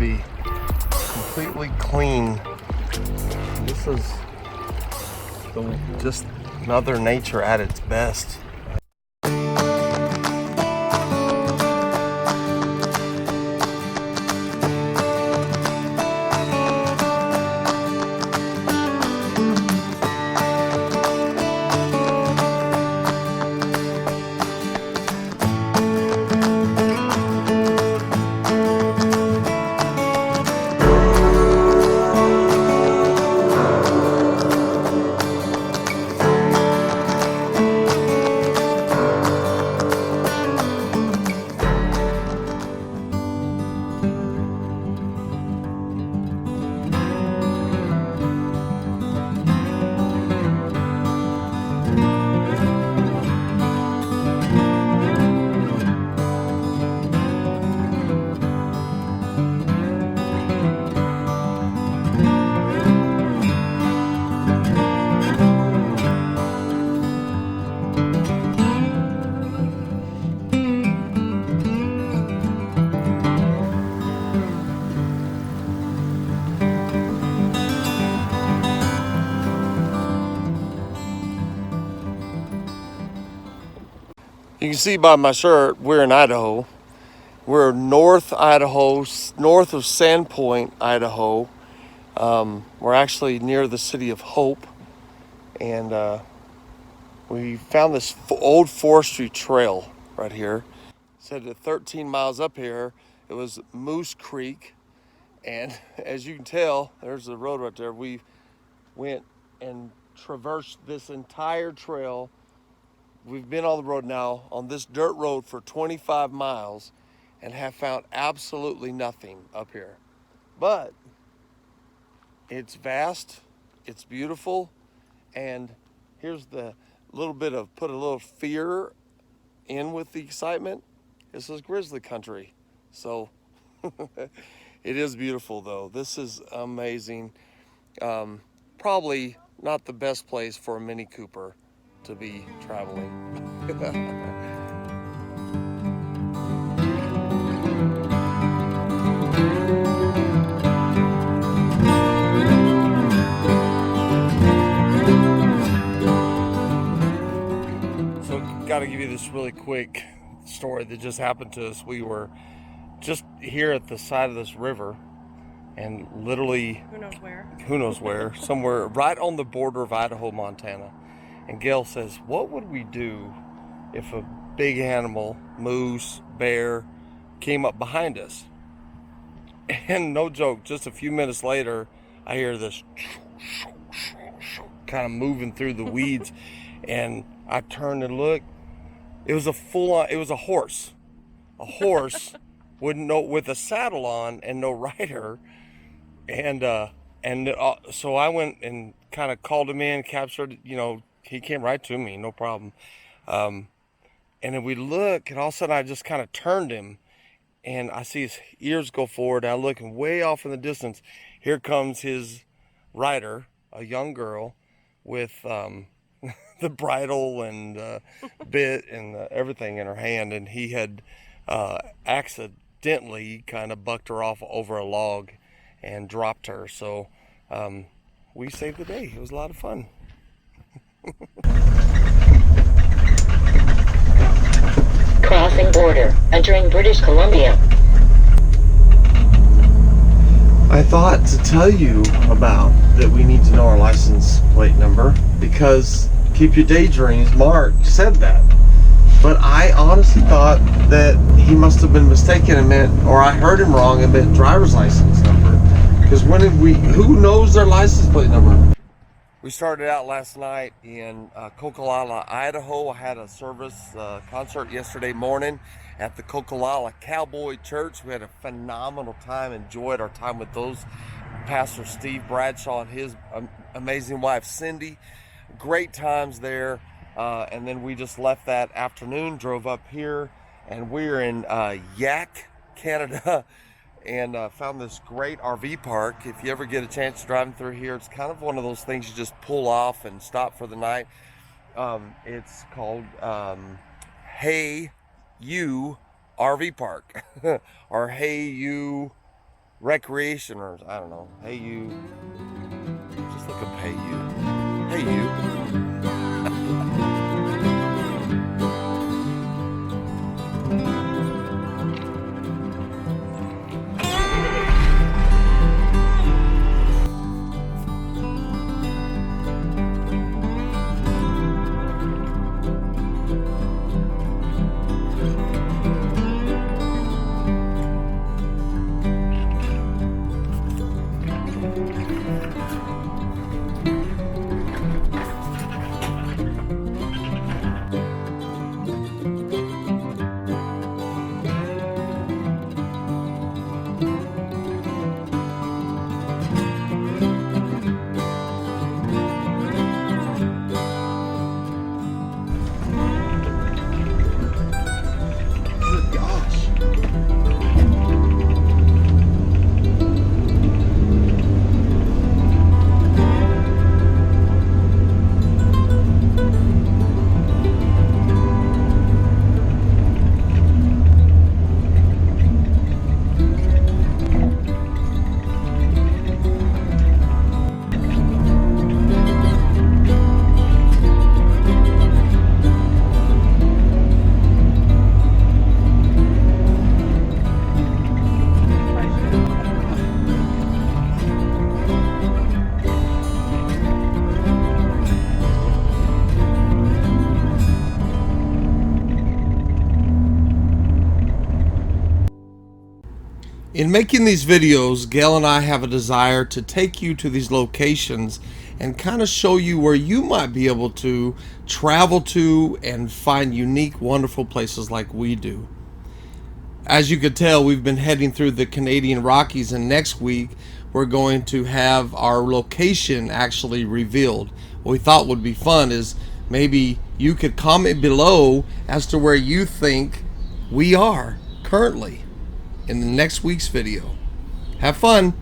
be completely clean. This is just Mother Nature at its best. You can see by my shirt, we're in Idaho. We're north Idaho, north of Sandpoint, Idaho. We're actually near the city of Hope. And we found this old forestry trail right here. It said that 13 miles up here, it was Moose Creek. And as you can tell, there's the road right there. We went and traversed this entire trail. We've been on the road now on this dirt road for 25 miles and have found absolutely nothing up here. But it's vast, it's beautiful, and here's the little bit of put a little fear in with the excitement. This is grizzly country. So it is beautiful though. This is amazing. Probably not the best place for a Mini Cooper to be traveling. So, got to give you this really quick story that just happened to us. We were just here at the side of this river, and literally, who knows where, somewhere right on the border of Idaho, Montana. And Gail says, what would we do if a big animal, moose, bear, came up behind us? And no joke, just a few minutes later, I hear this kind of moving through the weeds. And I turned and looked. It was it was a horse. A horse with a saddle on and no rider. And so I went and kind of called him in, captured, he came right to me, no problem. And then we look, and all of a sudden I just kind of turned him, and I see his ears go forward. I look, and way off in the distance, here comes his rider, a young girl, with the bridle and bit and everything in her hand, and he had accidentally kind of bucked her off over a log and dropped her. So we saved the day. It was a lot of fun. Crossing border, entering British Columbia. I thought to tell you about that we need to know our license plate number, because keep your daydreams, Mark said that. But I honestly thought that he must have been mistaken and meant, or I heard him wrong and meant driver's license number. Because who knows their license plate number? We started out last night in Coquilala, Idaho. I had a service concert yesterday morning at the Coquilala Cowboy Church. We had a phenomenal time, enjoyed our time with those Pastor Steve Bradshaw and his amazing wife Cindy. Great times there. And then we just left that afternoon, drove up here, and we're in Yak, Canada, and found this great RV park. If you ever get a chance driving through here, it's kind of one of those things you just pull off and stop for the night. It's called Hey You RV Park or Hey You recreation, or I don't know. Hey you. Just look up Hey You. Hey you. Good gosh. In making these videos, Gail and I have a desire to take you to these locations and kind of show you where you might be able to travel to and find unique, wonderful places like we do. As you could tell, we've been heading through the Canadian Rockies, and next week we're going to have our location actually revealed. What we thought would be fun is maybe you could comment below as to where you think we are currently in the next week's video. Have fun.